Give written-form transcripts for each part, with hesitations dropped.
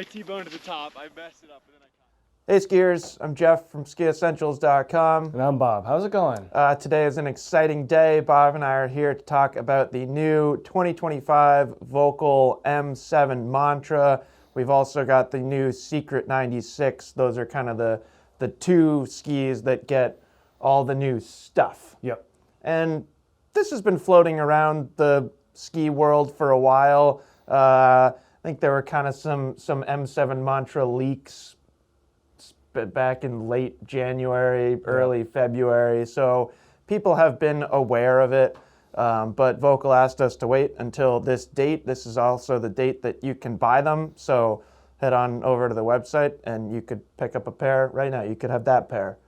I T-boned to the top. I messed it up, and then Hey skiers, I'm Jeff from skiessentials.com. And I'm Bob. How's it going? Today is an exciting day. Bob and I are here to talk about the new 2025 Volkl M7 Mantra. We've also got the new Secret 96. Those are kind of the two skis that get all the new stuff. Yep. And this has been floating around the ski world for a while. I think there were kind of some M7 Mantra leaks back in late January, early February. So people have been aware of it, but Volkl asked us to wait until this date. This is also the date that you can buy them. So head on over to the website and you could pick up a pair right now. You could have that pair.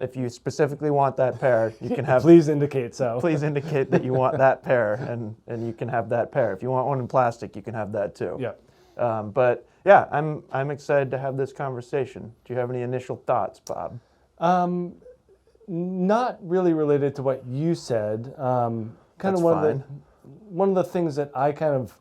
If you specifically want that pair, you can have... Please indicate so. Please indicate that you want that pair, and you can have that pair. If you want one in plastic, you can have that too. Yeah. But yeah, I'm excited to have this conversation. Do you have any initial thoughts, Bob? Not really related to what you said. Kind That's of one of the things that I kind of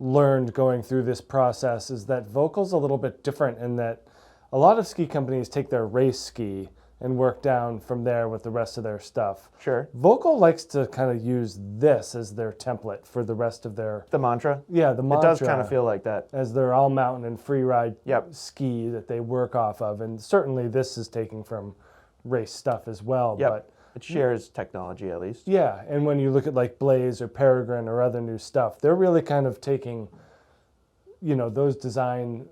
learned going through this process is that Volkl's a little bit different in that a lot of ski companies take their race ski and work down from there with the rest of their stuff. Sure. Volkl likes to kind of use this as their template for the rest of their... The mantra? Yeah, the mantra. It does kind of feel like that. As their all-mountain and free-ride Yep. ski that they work off of. And certainly this is taking from race stuff as well. Yep. But It shares technology at least. yeah, and when you look at like Blaze or Peregrine or other new stuff, they're really kind of taking, you know, those design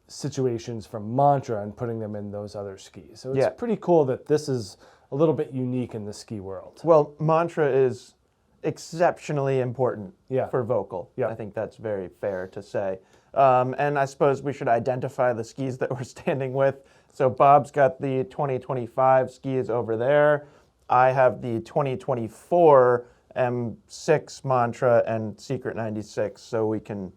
situations from Mantra and putting them in those other skis. So it's pretty cool that this is a little bit unique in the ski world. Well, mantra is exceptionally important for Volkl. Yeah. I think that's very fair to say. And I suppose we should identify the skis that we're standing with. So Bob's got the 2025 skis over there. I have the 2024 M6 Mantra and Secret 96, so we can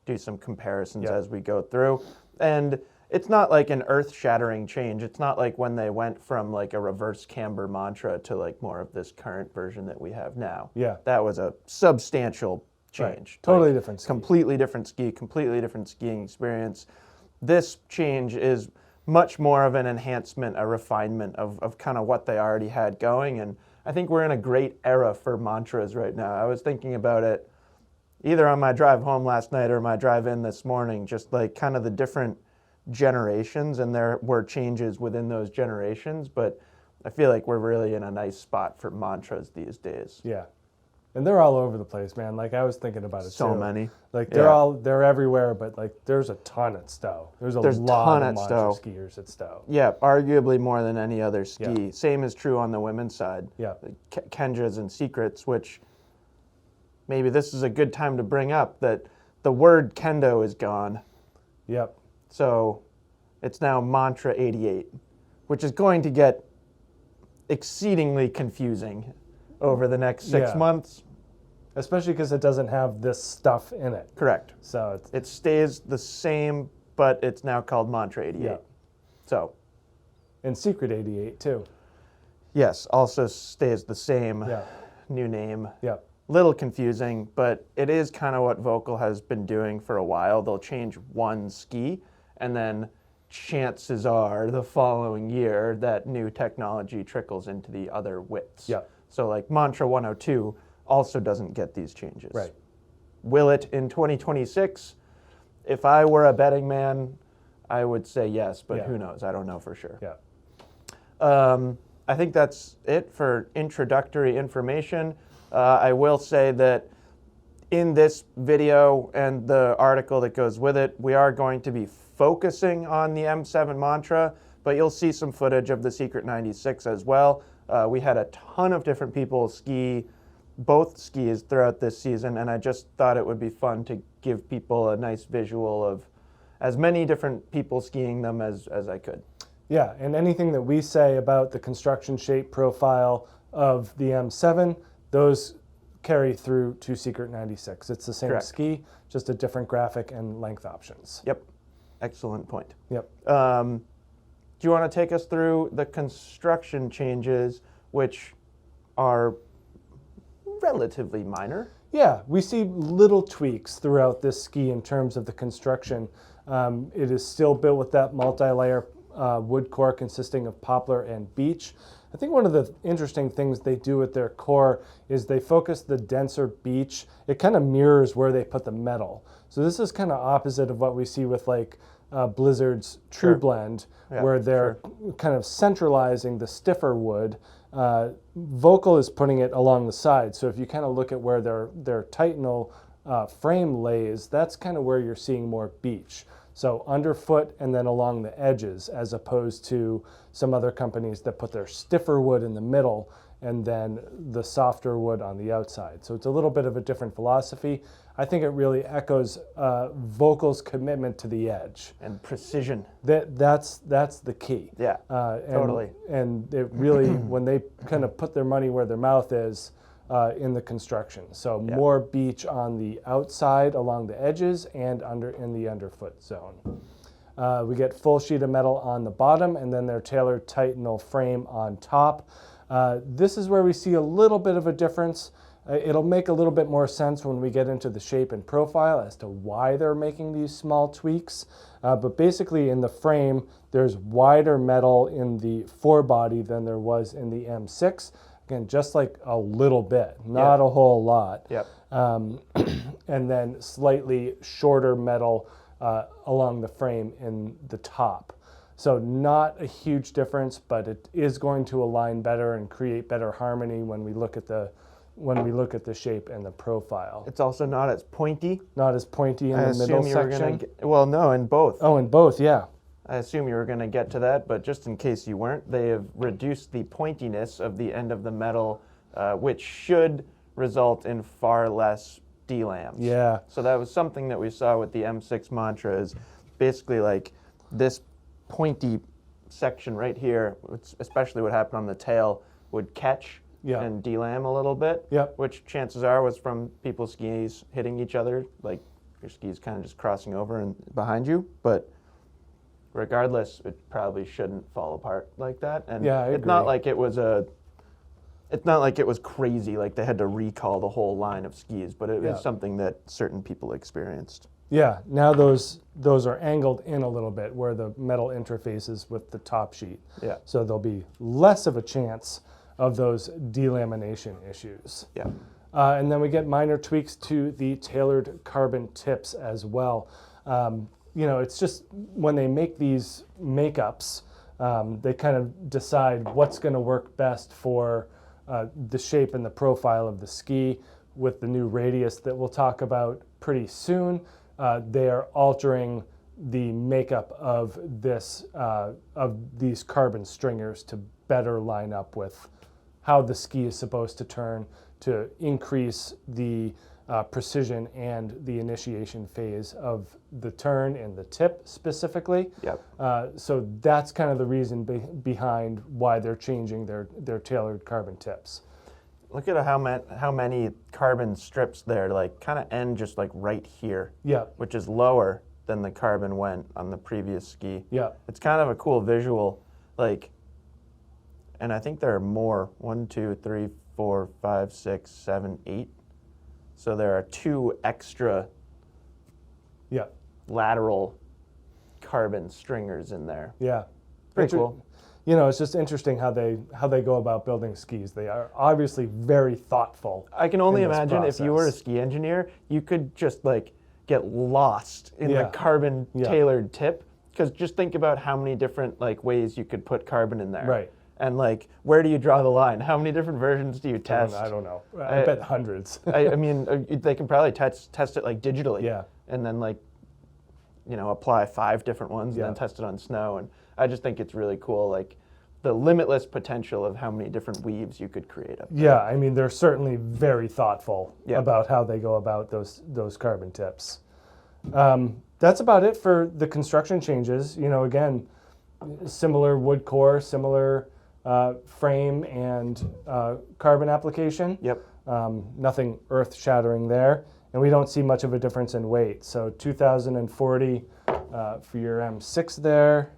do some comparisons as we go through. And it's not like an earth-shattering change. It's not like when they went from like a reverse camber Mantra to like more of this current version that we have now. Yeah. That was a substantial change. Right. Totally Like, different ski. Completely different ski, completely different skiing experience. This change is much more of an enhancement, a refinement of kind of what they already had going. And I think we're in a great era for mantras right now. I was thinking about it either on my drive home last night or my drive in this morning, just like kind of the different generations, and there were changes within those generations, but I feel like we're really in a nice spot for mantras these days. Yeah. And they're all over the place, man. Like I was thinking about it So too. many. Like they're everywhere, but like there's a ton at Stowe. There's a lot of Mantra skiers at Stowe. Yeah, arguably more than any other ski. Yeah. Same is true on the women's side. Yeah. Kenjas and Secrets, which maybe this is a good time to bring up that the word kendo is gone. Yep. So it's now Mantra 88, which is going to get exceedingly confusing over the next 6 months. Especially because it doesn't have this stuff in it. Correct. So it stays the same, but it's now called Mantra 88. Yeah. So. And Secret 88 too. Yes, also stays the same. Yeah. New name. Yeah. Little confusing, but it is kind of what Volkl has been doing for a while. They'll change one ski, and then chances are the following year that new technology trickles into the other widths. Yeah. So like Mantra 102 also doesn't get these changes. Right. Will it in 2026? If I were a betting man, I would say yes, but who knows? I don't know for sure. Yeah. I think that's it for introductory information. I will say that in this video and the article that goes with it, we are going to be focusing on the M7 Mantra, but you'll see some footage of the Secret 96 as well. We had a ton of different people ski both skis throughout this season, and I just thought it would be fun to give people a nice visual of as many different people skiing them as I could. Yeah, and anything that we say about the construction shape profile of the M7, those carry through to Secret 96. It's the same ski, just a different graphic and length options. Yep. Excellent point. Yep. Do you want to take us through the construction changes, which are relatively minor? Yeah, we see little tweaks throughout this ski in terms of the construction. It is still built with that multi-layer wood core consisting of poplar and beech. I think one of the interesting things they do with their core is they focus the denser beech. It kind of mirrors where they put the metal. So this is kind of opposite of what we see with like Blizzard's True Blend, where they're kind of centralizing the stiffer wood. Volkl is putting it along the side. So if you kind of look at where their Titanal frame lays, that's kind of where you're seeing more beech. So underfoot and then along the edges, as opposed to some other companies that put their stiffer wood in the middle and then the softer wood on the outside. So it's a little bit of a different philosophy. I think it really echoes Volkl's commitment to the edge. And precision. That's the key. Yeah, totally. And it really, when they kind of put their money where their mouth is, in the construction. So more beech on the outside along the edges and in the underfoot zone. We get full sheet of metal on the bottom and then their tailored Titanal frame on top. This is where we see a little bit of a difference. It'll make a little bit more sense when we get into the shape and profile as to why they're making these small tweaks. But basically in the frame, there's wider metal in the forebody than there was in the M6. Again, just like a little bit, not a whole lot. Yep. And then slightly shorter metal along the frame in the top. So not a huge difference, but it is going to align better and create better harmony when we look at the shape and the profile. It's also not as pointy. Not as pointy in the middle section. Well, no, in both. Oh, in both, yeah. I assume you were going to get to that, but just in case you weren't, they have reduced the pointiness of the end of the metal, which should result in far less delams. Yeah. So that was something that we saw with the M6 Mantra is basically like this pointy section right here, especially what happened on the tail, would catch and delam a little bit, which chances are was from people's skis hitting each other, like your skis kind of just crossing over and behind you, but regardless, it probably shouldn't fall apart like that. And it's not like it was crazy, like they had to recall the whole line of skis, but it is something that certain people experienced. Yeah, now those are angled in a little bit where the metal interfaces with the top sheet. Yeah. So there'll be less of a chance of those delamination issues. Yeah. And then we get minor tweaks to the tailored carbon tips as well. You know, it's just when they make these makeups, they kind of decide what's going to work best for the shape and the profile of the ski. With the new radius that we'll talk about pretty soon, they are altering the makeup of these carbon stringers to better line up with how the ski is supposed to turn to increase the precision and the initiation phase of the turn and the tip specifically. Yep. So that's kind of the reason behind why they're changing their tailored carbon tips. Look at how many carbon strips there, like kind of end just like right here. Yeah. Which is lower than the carbon went on the previous ski. Yeah. It's kind of a cool visual, like, and I think there are more. 1, 2, 3, 4, 5, 6, 7, 8. So there are 2 extra lateral carbon stringers in there. Yeah. Pretty cool. You know, it's just interesting how they go about building skis. They are obviously very thoughtful. I can only imagine if you were a ski engineer, you could just like get lost in the carbon tailored tip, because just think about how many different like ways you could put carbon in there. Right. And like, where do you draw the line? How many different versions do you test? I don't know. I bet hundreds. I mean, they can probably test it like digitally. Yeah. And then like, you know, apply 5 different ones and then test it on snow. And I just think it's really cool, like the limitless potential of how many different weaves you could create up there. Yeah, I mean, they're certainly very thoughtful about how they go about those carbon tips. That's about it for the construction changes. You know, again, similar wood core, similar frame and carbon application. Yep. Nothing earth-shattering there. And we don't see much of a difference in weight. So 2,040 for your M6 there.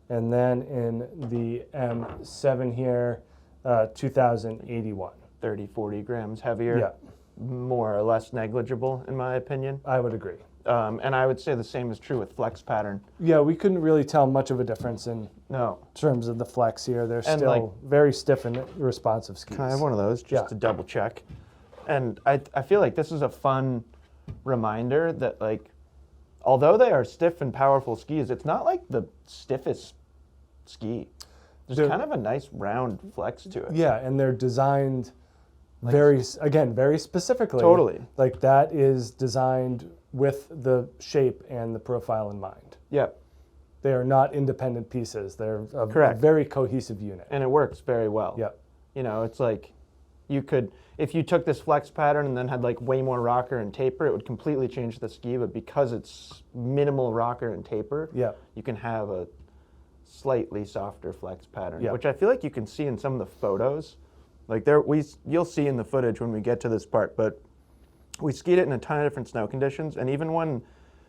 And then in the M7 here, 2,081. 30, 40 grams heavier. Yeah. more or less negligible in my opinion. I would agree. And I would say the same is true with flex pattern. Yeah, we couldn't really tell much of a difference in No. terms of the flex here. They're And, still like, very stiff and responsive skis. Can I have one of those just Yeah. to double check? And I feel like this is a fun reminder that, like, although they are stiff and powerful skis, it's not like the stiffest ski. There's They're- kind of a nice round flex to it. Yeah, and they're designed very specifically. Totally. Like that is designed with the shape and the profile in mind. Yep. They are not independent pieces. They're a Correct. very cohesive unit. And it works very well. Yep. You know, it's like you could, if you took this flex pattern and then had like way more rocker and taper, it would completely change the ski. But because it's minimal rocker and taper, Yep. you can have a slightly softer flex pattern, Yep. which I feel like you can see in some of the photos. Like you'll see in the footage when we get to this part, but we skied it in a ton of different snow conditions, and even when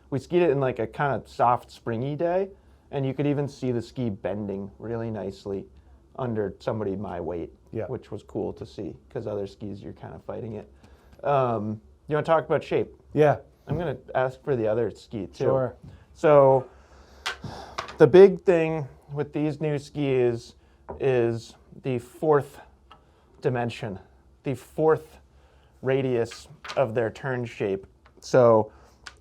we skied it in like a kind of soft springy day, and you could even see the ski bending really nicely under somebody my weight, Yeah. which was cool to see because other skis you're kind of fighting it. You want to talk about shape? Yeah. I'm going to ask for the other ski too. Sure. So the big thing with these new skis is the fourth dimension, the fourth radius of their turn shape. So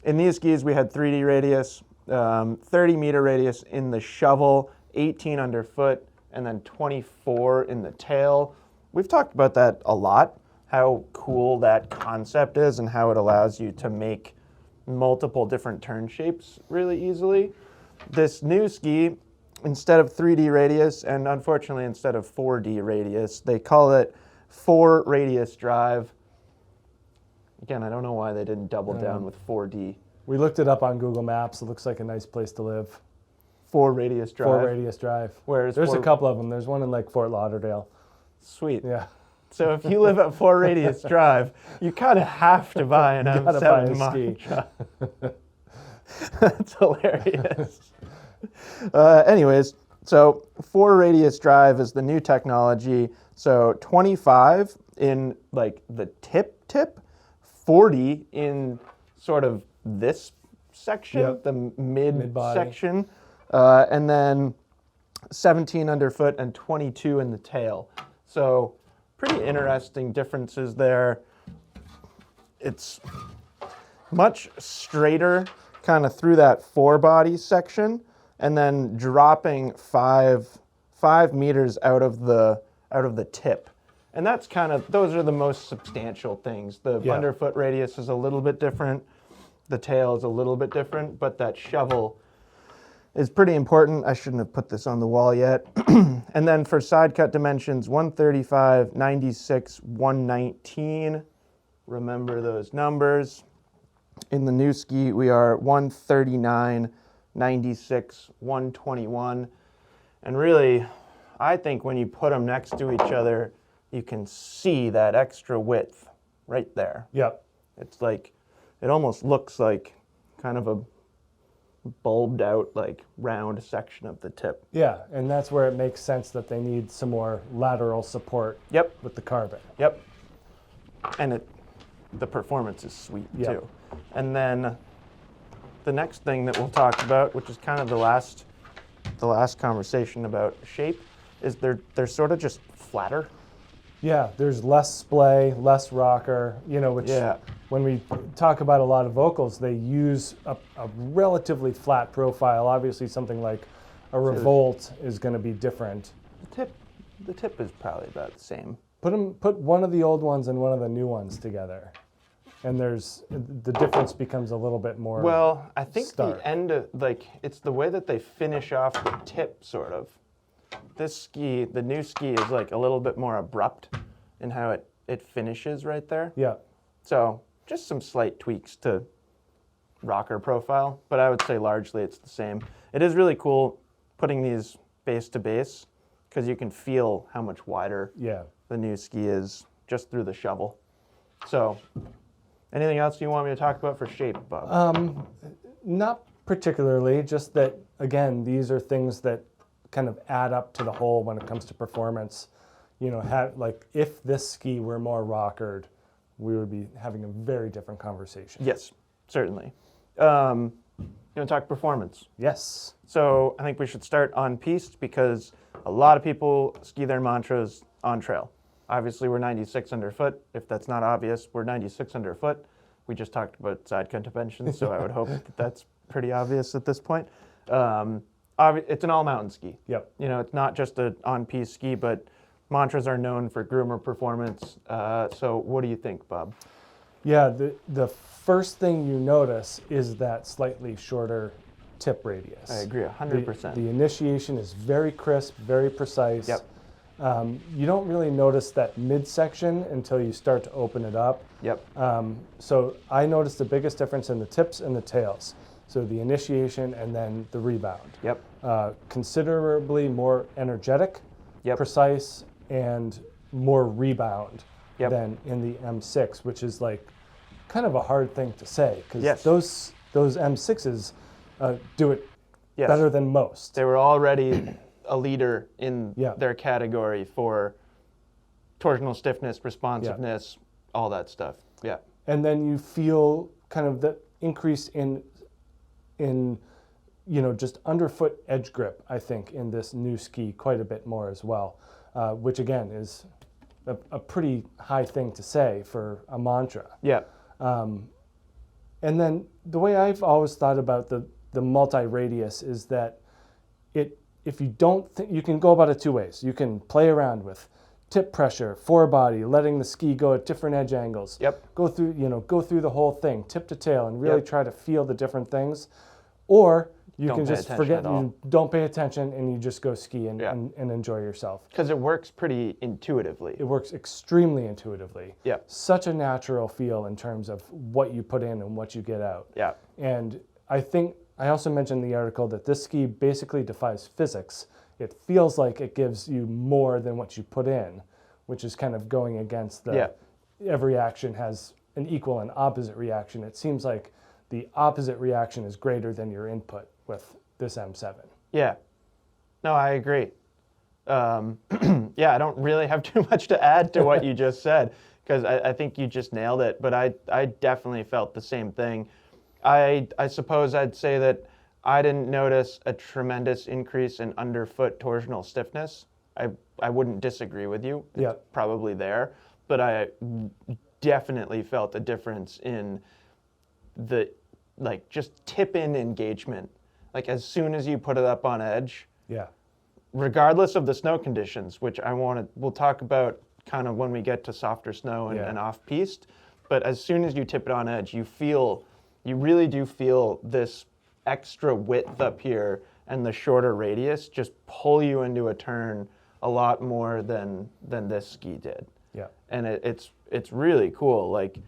in these skis we had 3D radius, 30 meter radius in the shovel, 18 underfoot, and then 24 in the tail. We've talked about that a lot, how cool that concept is and how it allows you to make multiple different turn shapes really easily. This new ski, instead of 3D radius, and unfortunately instead of 4D radius, they call it 4 radius drive. Again, I don't know why they didn't double down with 4D. We looked it up on Google Maps. It looks like a nice place to live. 4 radius drive. 4 radius drive. Where's There's four- a couple of them. There's one in like Fort Lauderdale. Sweet. Yeah. So if you live at 4 radius drive, you kind of have to buy an gotta buy a M7 ski. Mantra. That's hilarious. Anyways, so 4 radius drive is the new technology. So 25 in like the tip, 40 in sort of this section, Yep. the mid Mid-body. section, and then 17 underfoot and 22 in the tail. So pretty interesting differences there. It's much straighter kind of through that forebody section, and then dropping five meters out of the tip. And that's kind of, those are the most substantial things. The Yeah. underfoot radius is a little bit different. The tail is a little bit different, but that shovel is pretty important. I shouldn't have put this on the wall yet. And then for side cut dimensions, 135, 96, 119. Remember those numbers. In the new ski, we are 139, 96, 121. And really, I think when you put them next to each other, you can see that extra width right there. Yep. It's like, it almost looks like kind of a bulbed out, like round section of the tip. Yeah, and that's where it makes sense that they need some more lateral support Yep, with the carbon. yep. And the performance is sweet Yep. too. And then the next thing that we'll talk about, which is kind of the last conversation about shape, is they're sort of just flatter. Yeah, there's less splay, less rocker, which Yeah. when we talk about a lot of Volkls, they use a relatively flat profile. Obviously, something like a Revolt is going to be different. The tip is probably about the same. Put one of the old ones and one of the new ones together, and the difference becomes a little bit more. Well, I think stark. the end of, like, it's the way that they finish off the tip, sort of. This ski, the new ski, is like a little bit more abrupt in how it finishes right there. Yeah, So just some slight tweaks to rocker profile, but I would say largely it's the same. It is really cool putting these base to base because you can feel how much wider yeah. the new ski is just through the shovel. So anything else you want me to talk about for shape, Bob? Not particularly, just that, again, these are things that kind of add up to the whole when it comes to performance. Like if this ski were more rockered, we would be having a very different conversation. Yes, certainly. You want to talk performance? Yes. So I think we should start on piste because a lot of people ski their mantras on trail. Obviously, we're 96 underfoot. If that's not obvious, we're 96 underfoot. We just talked about side convention, so I would hope that that's pretty obvious at this point. It's an all-mountain ski. Yep. You know, it's not just an on-piste ski, but mantras are known for groomer performance. So what do you think, Bob? Yeah, the first thing you notice is that slightly shorter tip radius. I agree 100%. The initiation is very crisp, very precise. Yep. You don't really notice that midsection until you start to open it up. Yep. So I noticed the biggest difference in the tips and the tails. So the initiation and then the rebound. Yep. Considerably more energetic, Yep. precise, and more rebound Yep. than in the M6, which is like kind of a hard thing to say because Yes. those M6s do it Yes. better than most. They were already a leader in Yeah. their category for torsional stiffness, responsiveness, all that stuff. Yeah. And then you feel kind of the increase in just underfoot edge grip, I think, in this new ski quite a bit more as well, which again is a pretty high thing to say for a mantra. Yeah. And then the way I've always thought about the multi-radius is that if you don't think, you can go about it two ways. You can play around with tip pressure, forebody, letting the ski go at different edge angles. Yep. Go through the whole thing, tip to tail, and really Yep. try to feel the different things. Or you Don't can pay just attention forget, at all. you don't pay attention, and you just go ski and, Yeah. and enjoy yourself. Because it works pretty intuitively. It works extremely intuitively. Yeah. Such a natural feel in terms of what you put in and what you get out. Yeah. And I think I also mentioned in the article that this ski basically defies physics. It feels like it gives you more than what you put in, which is kind of going against the every action has an equal and opposite reaction. It seems like the opposite reaction is greater than your input with this M7. Yeah. No, I agree. Yeah, I don't really have too much to add to what you just said because I think you just nailed it. But I definitely felt the same thing. I suppose I'd say that I didn't notice a tremendous increase in underfoot torsional stiffness. I wouldn't disagree with you. It's Yeah. probably there. But I definitely felt a difference in the, just tip-in engagement. Like, as soon as you put it up on edge, Yeah. regardless of the snow conditions, which we'll talk about kind of when we get to softer snow and off-piste, but as soon as you tip it on edge, you really do feel this extra width up here and the shorter radius just pull you into a turn a lot more than this ski did. Yeah. And it's really cool. Like,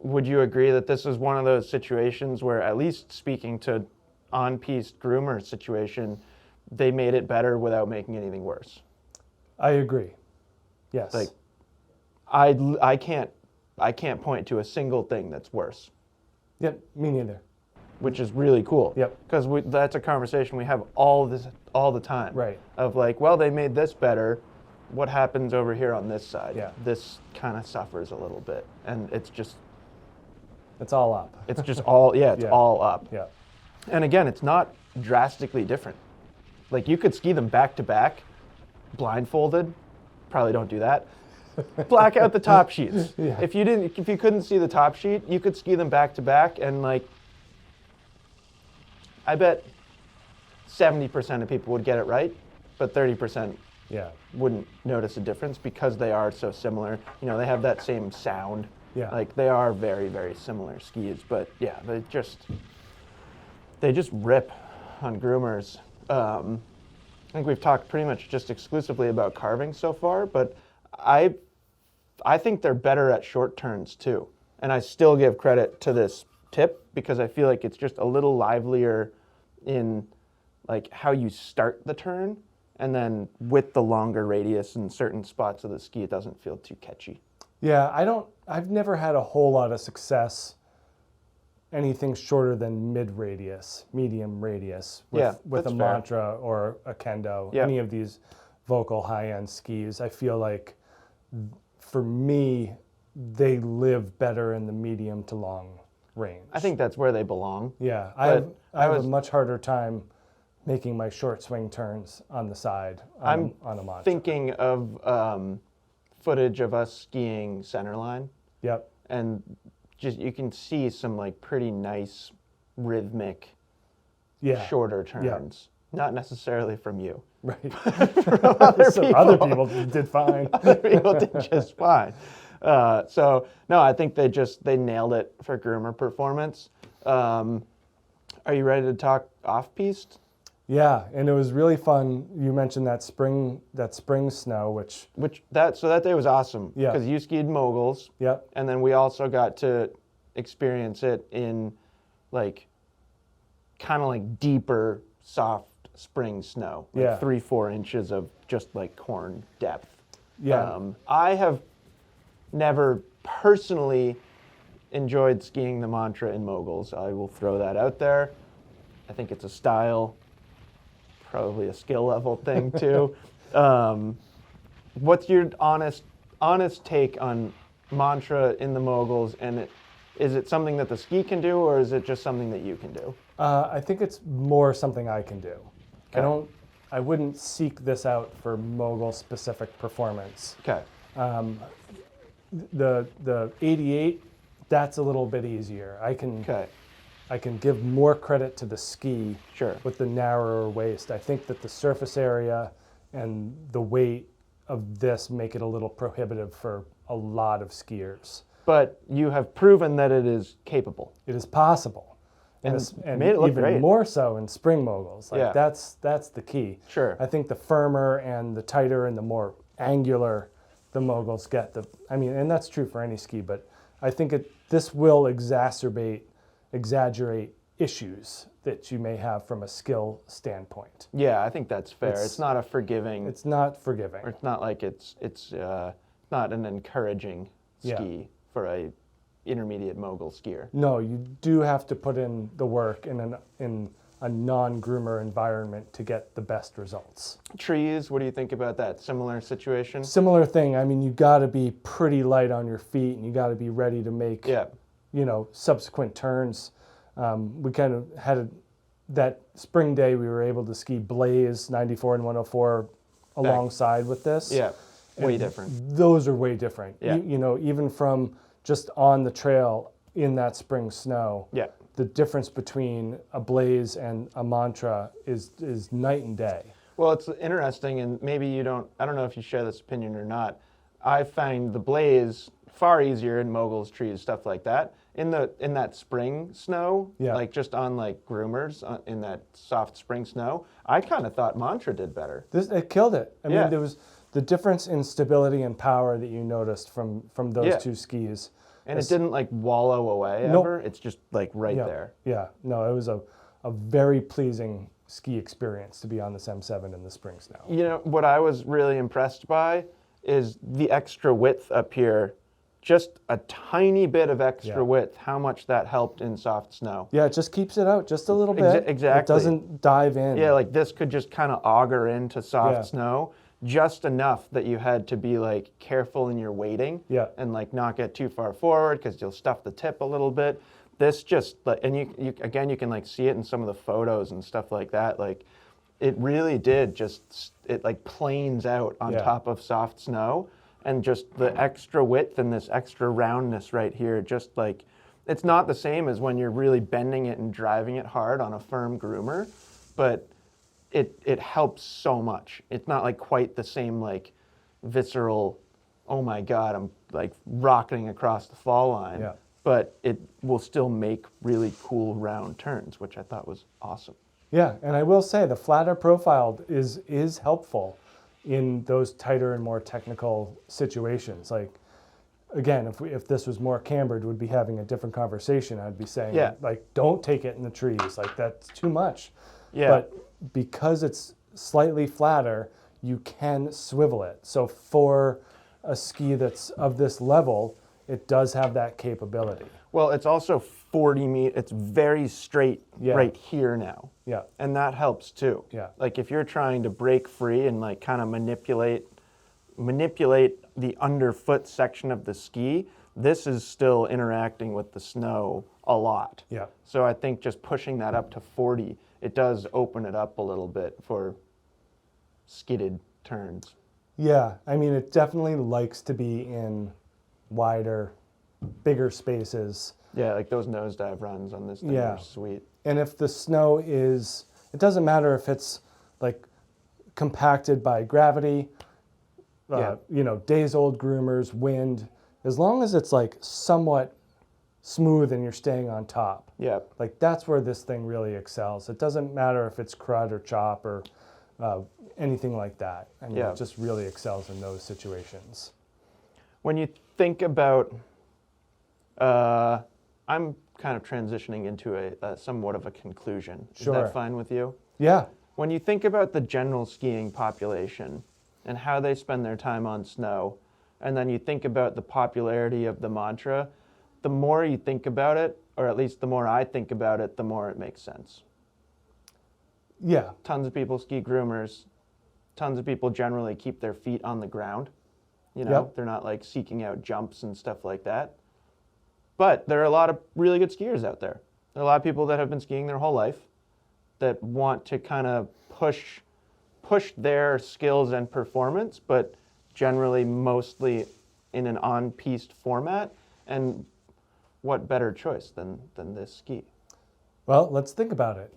would you agree that this is one of those situations where, at least speaking to on-piste groomer situation, they made it better without making anything worse? I agree. Yes. Like, I can't point to a single thing that's worse, Yep, me neither. which is really cool. Yep. Because that's a conversation we have all the time. Right. Of like, well, they made this better. What happens over here on this side? Yeah. This kind of suffers a little bit, and it's just It's all up. all Yeah. all up. Yeah. And again, it's not drastically different. Like, you could ski them back to back, blindfolded. Probably don't do that. Black out the top sheets. Yeah. If you couldn't see the top sheet, you could ski them back to back, and I bet 70% of people would get it right, but 30% Yeah. wouldn't notice a difference because they are so similar. You know, they have that same sound. Yeah. Like, they are very, very similar skis, but yeah, they just rip on groomers. I think we've talked pretty much just exclusively about carving so far, but I think they're better at short turns too. And I still give credit to this tip because I feel like it's just a little livelier in like how you start the turn, and then with the longer radius in certain spots of the ski, it doesn't feel too catchy. Yeah, I've never had a whole lot of success anything shorter than medium radius with a that's fair. Mantra or a Kendo, Yeah. any of these Volkl high-end skis. I feel like for me, they live better in the medium to long range. I think that's where they belong. Yeah, But I have a much harder time making my short swing turns on the side on a Mantra. Thinking of footage of us skiing centerline, Yep. and just you can see some like pretty nice rhythmic Yeah. shorter turns. Not necessarily from you. Right. From other people. Other people did fine. Other people did just fine. So no, I think they nailed it for groomer performance. Are you ready to talk off-piste? Yeah, and it was really fun. You mentioned that spring snow, which that day was awesome. Yeah. Because you skied moguls. Yep. And then we also got to experience it in like kind of like deeper, soft spring snow. Like Yeah. 3-4 inches of just like corn depth. Yeah. I have never personally enjoyed skiing the Mantra in moguls. I will throw that out there. I think it's a style, probably a skill level thing too. What's your honest take on Mantra in the moguls, and is it something that the ski can do, or is it just something that you can do? I think it's more something I can do. Okay. I wouldn't seek this out for mogul specific performance. Okay. The 88, that's a little bit easier. I can Okay. give more credit to the ski Sure. with the narrower waist. I think that the surface area and the weight of this make it a little prohibitive for a lot of skiers. But you have proven that it is capable. It is possible, And and made it look even great. more so in spring moguls. Like Yeah. that's the key. Sure. I think the firmer and the tighter and the more angular the moguls get, and that's true for any ski, but I think this will exaggerate issues that you may have from a skill standpoint. Yeah, I think that's fair. It's not a forgiving. It's not forgiving. Or it's not like it's not an encouraging Yeah. ski for a intermediate mogul skier. No, you do have to put in the work in a non-groomer environment to get the best results. Trees, what do you think about that? Similar situation? Similar thing. I mean, you got to be pretty light on your feet, and you got to be ready to make, Yeah. subsequent turns. We kind of had that spring day. We were able to ski Blaze 94 and 104 alongside with this. Yeah. Way And different. Those are way different. Yeah. Even from just on the trail in that spring snow. Yeah. The difference between a Blaze and a Mantra is night and day. Well, it's interesting, and maybe I don't know if you share this opinion or not. I find the Blaze far easier in moguls, trees, stuff like that. In that spring snow, Yeah. like just on like groomers in that soft spring snow, I kind of thought Mantra did better. It killed it. I Yeah. mean, there was the difference in stability and power that you noticed from those Yeah. two skis. And it didn't like wallow away Nope. ever. It's just like right Yeah. there. Yeah. No, it was a very pleasing ski experience to be on this M7 in the spring snow. You know, what I was really impressed by is the extra width up here. Just a tiny bit of extra Yeah. width, how much that helped in soft snow. Yeah, it just keeps it out just a little bit. Exactly. It doesn't dive in. Yeah, like this could just kind of auger into soft Yeah. snow, just enough that you had to be like careful in your weighting. Yeah. And like not get too far forward because you'll stuff the tip a little bit. This just, and you again, you can like see it in some of the photos and stuff like that. Like it really did it like planes out on Yeah. top of soft snow. And just the extra width and this extra roundness right here, just like, it's not the same as when you're really bending it and driving it hard on a firm groomer, but it helps so much. It's not like quite the same like visceral, oh my God, I'm like rocketing across the fall line, Yeah. but it will still make really cool round turns, which I thought was awesome. Yeah, and I will say the flatter profile is helpful in those tighter and more technical situations. Like, again, if this was more cambered, we'd be having a different conversation. I'd be saying, Yeah. like, don't take it in the trees. Like, that's too much. Yeah. But because it's slightly flatter, you can swivel it. So for a ski that's of this level, it does have that capability. Well, it's also 40 meters, it's very straight Yeah. right here now. Yeah. And that helps too. Yeah. Like if you're trying to break free and like kind of manipulate the underfoot section of the ski, this is still interacting with the snow a lot. Yeah. So I think just pushing that up to 40, it does open it up a little bit for skidded turns. Yeah, I mean, it definitely likes to be in wider, bigger spaces. Yeah, like those nosedive runs on this thing Yeah. are sweet. And if the snow is, it doesn't matter if it's like compacted by gravity, Yeah. you know, days old groomers, wind, as long as it's like somewhat smooth and you're staying on top. Yeah. Like that's where this thing really excels. It doesn't matter if it's crud or chop or anything like that. I mean, Yeah. it just really excels in those situations. When you think about, I'm kind of transitioning into a somewhat of a conclusion. Is Sure. that fine with you? Yeah. When you think about the general skiing population and how they spend their time on snow, and then you think about the popularity of the mantra, the more you think about it, or at least the more I think about it, the more it makes sense. Yeah. Tons of people ski groomers. Tons of people generally keep their feet on the ground. You know, Yep. they're not like seeking out jumps and stuff like that. But there are a lot of really good skiers out there. There are a lot of people that have been skiing their whole life that want to kind of push their skills and performance, but generally mostly in an on-piste format. And what better choice than this ski? Well, let's think about it.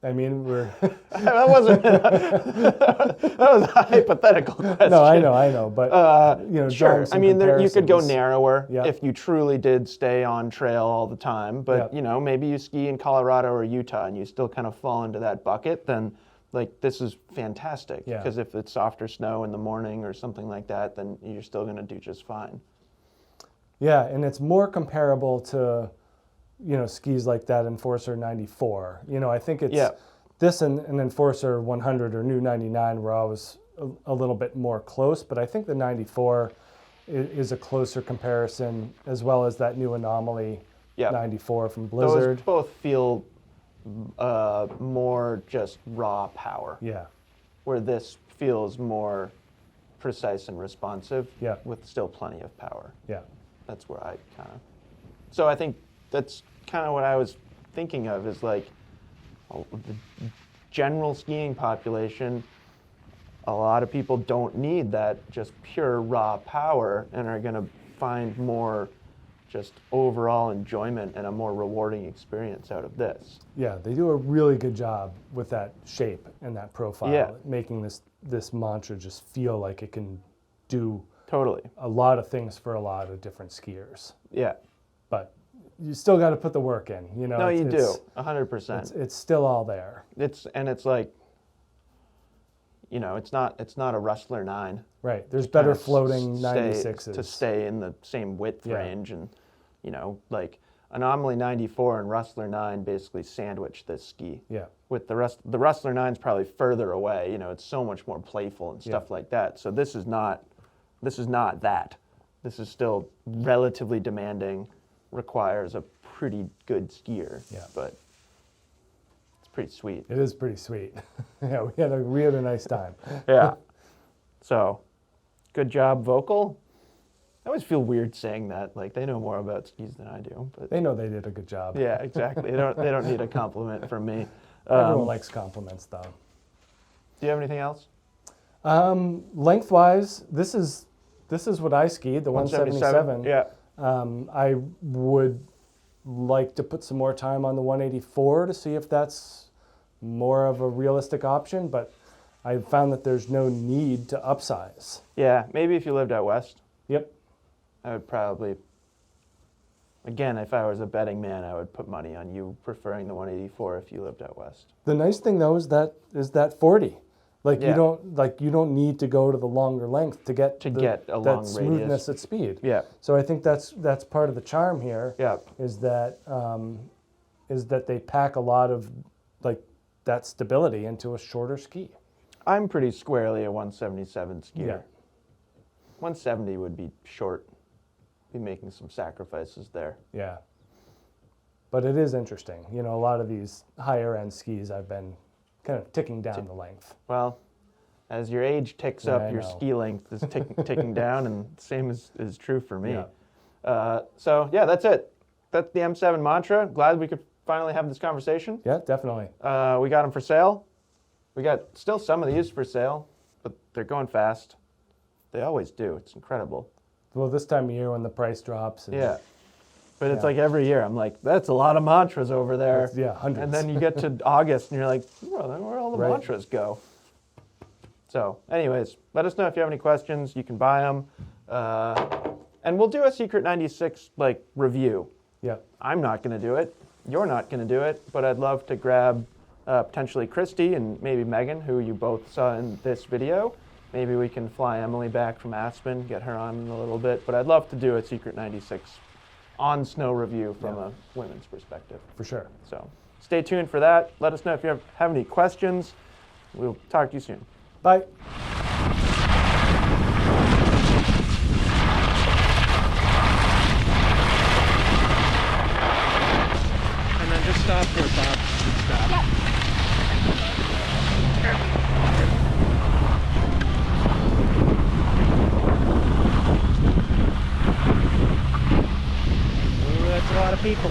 I mean, we're That wasn't that was a hypothetical question. no, I know, but you know, Sure. drawing some I mean, you could go comparisons. narrower Yep. if you truly did stay on trail all the time. But Yep. you know, maybe you ski in Colorado or Utah and you still kind of fall into that bucket. Then, like, this is fantastic. Yeah. Because if it's softer snow in the morning or something like that, then you're still going to do just fine. Yeah, and it's more comparable to, you know, skis like that Enforcer 94. You know, I think it's Yeah. this and an Enforcer 100 or new 99 were always a little bit more close, but I think the 94 is a closer comparison, as well as that new Anomaly Yeah. 94 from Blizzard. Those both feel more just raw power, Yeah, where this feels more precise and responsive, Yeah. with still plenty of power. yeah, That's where I kind of. So I think that's kind of what I was thinking of, is like the general skiing population. A lot of people don't need that just pure raw power and are going to find more just overall enjoyment and a more rewarding experience out of this. yeah. They do a really good job with that shape and that profile, Yeah. making this mantra just feel like it can do Totally. a lot of things for a lot of different skiers. Yeah. But you still got to put the work in, you know. No, you do. It's 100%. it's still all there. It's like, you know, it's not a Rustler 9. Right. There's better Kind of floating stay- 96s. to stay in the same width Yeah. range, and you know, like Anomaly 94 and Rustler 9 basically sandwich this ski. Yeah. With the Rustler 9's probably further away. You know, it's so much more playful and stuff like that. So this is not that. This is still relatively demanding, requires a pretty good skier. Yeah. But it's pretty sweet. It is pretty sweet. Yeah, we had a nice time. Yeah. So, good job, Volkl. I always feel weird saying that. Like, they know more about skis than I do. But They know they did a good job. yeah, exactly. They don't need a compliment from me. Everyone likes compliments, though. Do you have anything else? Lengthwise, this is what I skied, the 177. Yeah. I would like to put some more time on the 184 to see if that's more of a realistic option, but I found that there's no need to upsize. Yeah, maybe if you lived out west, Yep. I would probably, again, if I was a betting man, I would put money on you preferring the 184 if you lived out west. The nice thing though is that 40. Like Yeah. you don't need to go to the longer length to get Get a that long smoothness radius. at speed. Yeah. So I think that's part of the charm here. Yeah. Is that they pack a lot of like that stability into a shorter ski. I'm pretty squarely a 177 skier. Yeah. 170 would be short. Be making some sacrifices there. Yeah. But it is interesting. You know, a lot of these higher end skis I've been kind of ticking down the length. Well, as your age ticks Yeah, up, I your know. ski length is ticking down, and the same is true for me. Yeah. So yeah, that's it. That's the M7 Mantra. Glad we could finally have this conversation. Yeah, definitely. We got them for sale. We got still some of these for sale, but they're going fast. They always do. It's incredible. Well, this time of year when the price drops. And, Yeah. But it's Yeah. like every year, I'm like, that's a lot of mantras over there. Yeah, hundreds. And then you get to August and you're like, well, then where all the Right. mantras go? So anyways, let us know if you have any questions. You can buy them. And we'll do a Secret 96 like review. Yeah. I'm not going to do it. You're not going to do it. But I'd love to grab potentially Christy and maybe Megan, who you both saw in this video. Maybe we can fly Emily back from Aspen, get her on in a little bit. But I'd love to do a Secret 96 on snow review from a women's perspective. For sure. So stay tuned for that. Let us know if you have any questions. We'll talk to you soon. Bye. And then just stop for Bob. Stop. Ooh, that's a lot of people.